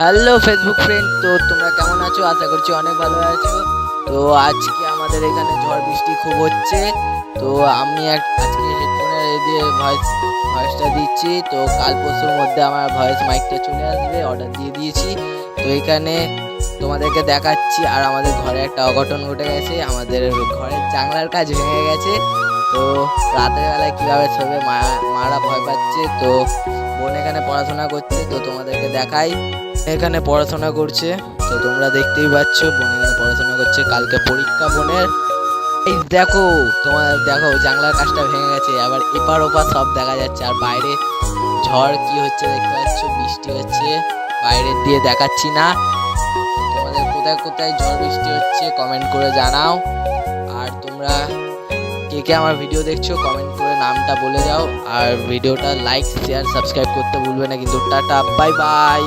Hello Facebook friend, তো তোমরা কেমন আছো? আশা করছি অনেক ভালো আছো। তো আজকে আমাদের এখানে ঝড় বৃষ্টি খুব হচ্ছে। তো আমি আজকে হেডফোনের দিয়ে ভয়েসটা দিচ্ছি। তো কাল পরশুর মধ্যে আমার ভয়েস মাইকটা চলে আসবে, অর্ডার দিয়ে দিয়েছি। তো এখানে তোমাদেরকে দেখাচ্ছি। আর আমাদের ঘরে একটা অঘটন ঘটে গেছে, আমাদের ঘরের জানলার কাজ ভেঙে গেছে। তো রাতের বেলায় কীভাবে শোবে, মারা ভয় পাচ্ছে। তো বোন এখানে পড়াশোনা করছে, তো তোমাদেরকে দেখাই। এখানে পড়াশোনা করছে, তো তোমরা দেখতেই পাচ্ছ বোন এখানে পড়াশোনা করছে, কালকে পরীক্ষা বোনের। এই দেখো, তোমার দেখো জানলার কাজটা ভেঙে গেছে, আবার এপার ওপার সব দেখা যাচ্ছে। আর বাইরে ঝড় কি হচ্ছে দেখতে পাচ্ছ, বৃষ্টি হচ্ছে, বাইরে দিয়ে দেখাচ্ছি না। তোমাদের কোথায় কোথায় ঝড় বৃষ্টি হচ্ছে কমেন্ট করে জানাও। আর তোমরা কে কে আমার ভিডিও দেখছো কমেন্ট করে নামটা বলে যাও। আর ভিডিওটা লাইক শেয়ার সাবস্ক্রাইব করতে ভুলবে না কিন্তু। Tata, bye bye.